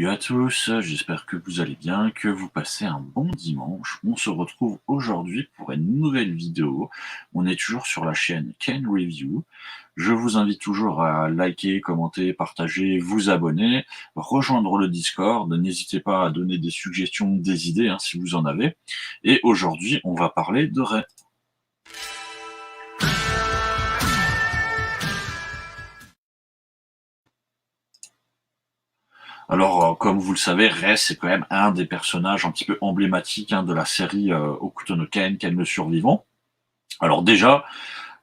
Salut à tous, j'espère que vous allez bien, que vous passez un bon dimanche. On se retrouve aujourd'hui pour une nouvelle vidéo. On est toujours sur la chaîne Ken Review. Je vous invite toujours à liker, commenter, partager, vous abonner, rejoindre le Discord. N'hésitez pas à donner des suggestions, des idées si vous en avez. Et aujourd'hui, on va parler de Ray. Alors, comme vous le savez, Rey, c'est quand même un des personnages un petit peu emblématiques de la série Hokuto no Ken, Ken le Survivant. Alors déjà,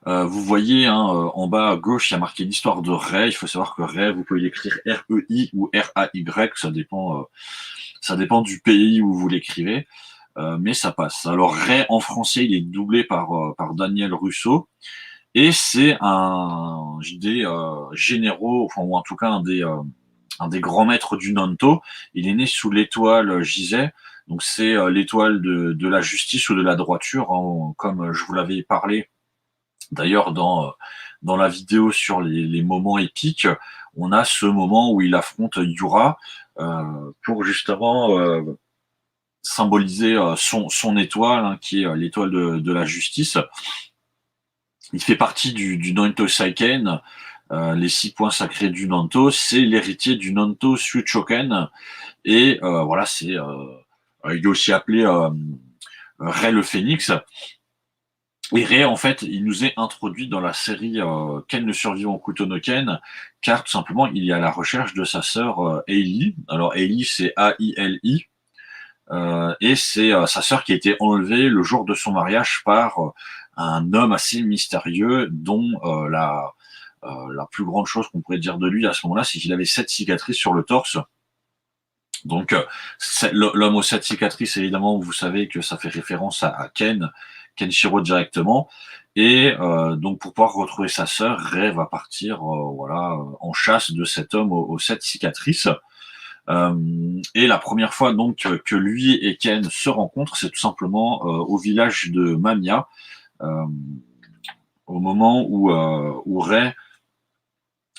vous voyez en bas à gauche, il y a marqué l'histoire de Rey. Il faut savoir que Rey, vous pouvez l'écrire R-E-I ou R-A-Y, ça dépend du pays où vous l'écrivez, mais ça passe. Alors Rey, en français, il est doublé par Daniel Russo, et c'est un des généraux, enfin, ou en tout cas un des grands maîtres du Nanto. Il est né sous l'étoile Gisei, donc c'est l'étoile de la justice ou de la droiture, comme je vous l'avais parlé d'ailleurs dans la vidéo sur les moments épiques. On a ce moment où il affronte Yura pour justement symboliser son étoile, qui est l'étoile de la justice. Il fait partie du Nanto Saiken, les 6 points sacrés du Nanto. C'est l'héritier du Nanto Shuchoken, et voilà, il est aussi appelé Rey le Phénix. Et Rey, en fait, il nous est introduit dans la série Ken le Survivant Hokuto no Ken, car tout simplement, il est à la recherche de sa sœur Ailey. Alors Ailey, c'est A-I-L-I, et c'est sa sœur qui a été enlevée le jour de son mariage par un homme assez mystérieux, dont la plus grande chose qu'on pourrait dire de lui à ce moment-là, c'est qu'il avait 7 cicatrices sur le torse. Donc, l'homme aux 7 cicatrices, évidemment, vous savez que ça fait référence à Kenshiro directement. Et donc, pour pouvoir retrouver sa sœur, Rey va partir en chasse de cet homme aux 7 cicatrices. Et la première fois donc que lui et Ken se rencontrent, c'est tout simplement au village de Mamiya, au moment où Rey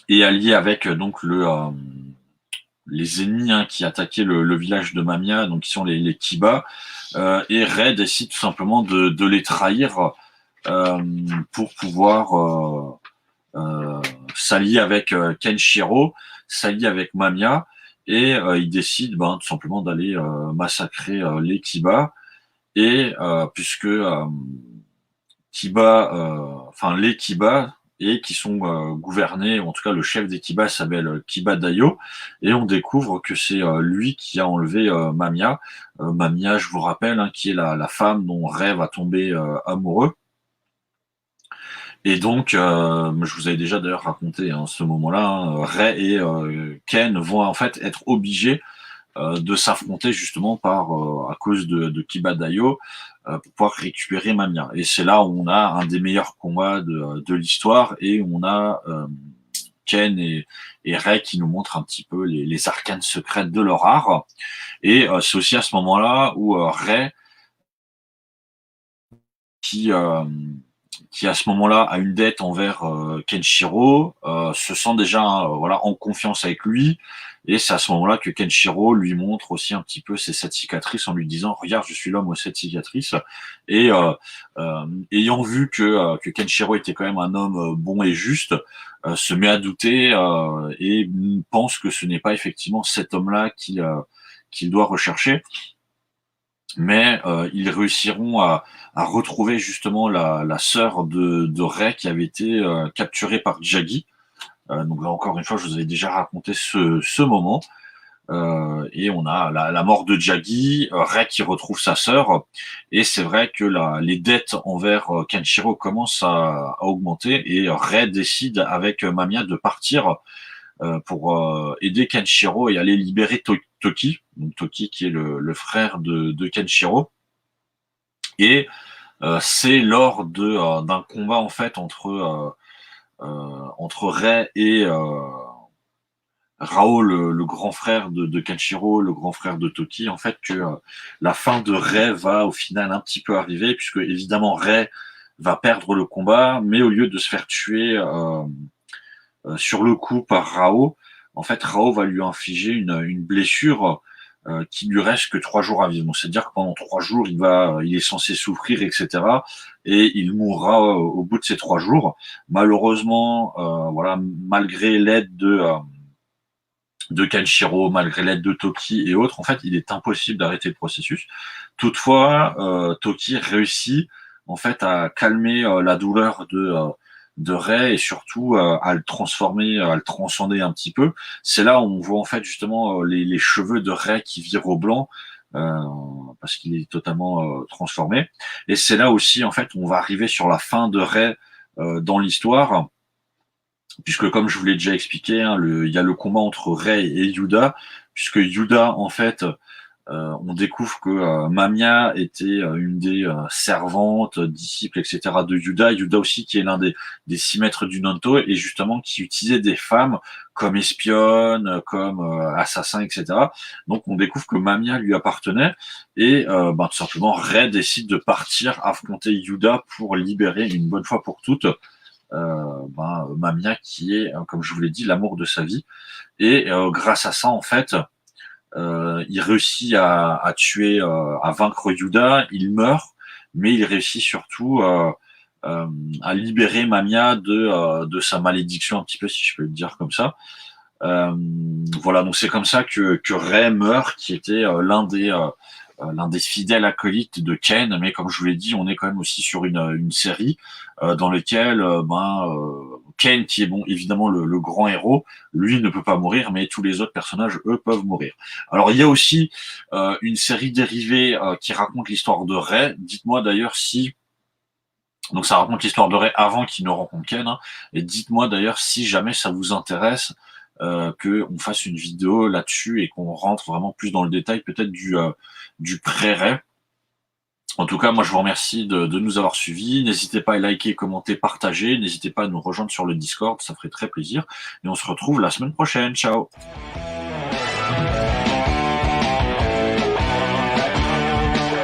est allié avec donc les ennemis qui attaquaient le village de Mamiya, donc qui sont les Kiba, et Rey décide tout simplement de les trahir pour pouvoir s'allier avec Kenshiro, s'allier avec Mamiya, et il décide tout simplement d'aller massacrer les Kiba, et puisque les Kiba, et qui sont gouvernés, ou en tout cas le chef des Kiba s'appelle Kiba Dayo, et on découvre que c'est lui qui a enlevé Mamiya. Mamiya, je vous rappelle, qui est la femme dont Rey va tomber amoureux. Et donc, je vous avais déjà d'ailleurs raconté ce moment-là, Rey et Ken vont en fait être obligés de s'affronter justement à cause de Kiba Dayo, pour pouvoir récupérer Mamiya. Et c'est là où on a un des meilleurs combats de l'histoire, et on a Ken et Rey qui nous montrent un petit peu les arcanes secrètes de leur art. Et c'est aussi à ce moment-là où Rey, qui à ce moment-là a une dette envers Kenshiro, se sent déjà en confiance avec lui, et c'est à ce moment-là que Kenshiro lui montre aussi un petit peu ses 7 cicatrices en lui disant regarde, je suis l'homme aux 7 cicatrices. Et ayant vu que Kenshiro était quand même un homme bon et juste, se met à douter et pense que ce n'est pas effectivement cet homme-là qu'il doit rechercher. Mais ils réussiront à retrouver justement la sœur de Rey, qui avait été capturée par Jaggi. Donc là encore une fois, je vous avais déjà raconté ce moment. Et on a la mort de Jaggi, Rey qui retrouve sa sœur, et c'est vrai que les dettes envers Kenshiro commencent à augmenter, et Rey décide avec Mamiya de partir pour aider Kenshiro et aller libérer Toki, donc Toki qui est le frère de Kenshiro. Et c'est lors d'un combat en fait entre Rey et Rao, le grand frère de Kenshiro, le grand frère de Toki, en fait, que la fin de Rey va au final un petit peu arriver, puisque évidemment Rey va perdre le combat, mais au lieu de se faire tuer sur le coup par Rao, en fait, Rao va lui infliger une blessure qui lui reste que 3 jours à vivre. Donc, c'est-à-dire que pendant 3 jours, il est censé souffrir, etc. Et il mourra au bout de ces 3 jours. Malheureusement, voilà, malgré l'aide de Kenshiro, malgré l'aide de Toki et autres, en fait, il est impossible d'arrêter le processus. Toutefois, Toki réussit en fait à calmer la douleur de Rei et surtout à le transformer, à le transcender un petit peu. C'est là où on voit en fait justement les cheveux de Rei qui virent au blanc euh, parce qu'il est totalement transformé. Et c'est là aussi en fait on va arriver sur la fin de Rei dans l'histoire puisque comme je vous l'ai déjà expliqué, hein, il y a le combat entre Rei et Yuda, puisque Yuda, en fait, on découvre que Mamiya était une des servantes, disciples, etc. de Yuda. Yuda aussi qui est l'un des 6 maîtres du Nanto et justement qui utilisait des femmes comme espionnes, comme assassins, etc. Donc on découvre que Mamiya lui appartenait et tout simplement Rei décide de partir affronter Yuda pour libérer une bonne fois pour toutes Mamiya qui est, comme je vous l'ai dit, l'amour de sa vie. Et grâce à ça, en fait, il réussit à tuer, à vaincre Yuda, il meurt, mais il réussit surtout à libérer Mamiya de sa malédiction, un petit peu, si je peux le dire comme ça. Voilà, donc c'est comme ça que Rei meurt, qui était l'un des fidèles acolytes de Ken, mais comme je vous l'ai dit, on est quand même aussi sur une série dans laquelle Ken, qui est bon évidemment le grand héros, lui ne peut pas mourir, mais tous les autres personnages, eux, peuvent mourir. Alors il y a aussi une série dérivée qui raconte l'histoire de Rei. Dites-moi d'ailleurs si donc ça raconte l'histoire de Rei avant qu'il ne rencontre Ken, hein. Et dites-moi d'ailleurs si jamais ça vous intéresse qu'on fasse une vidéo là-dessus et qu'on rentre vraiment plus dans le détail peut-être du pré-Rei. En tout cas, moi je vous remercie de nous avoir suivis. N'hésitez pas à liker, commenter, partager. N'hésitez pas à nous rejoindre sur le Discord, ça ferait très plaisir. Et on se retrouve la semaine prochaine. Ciao!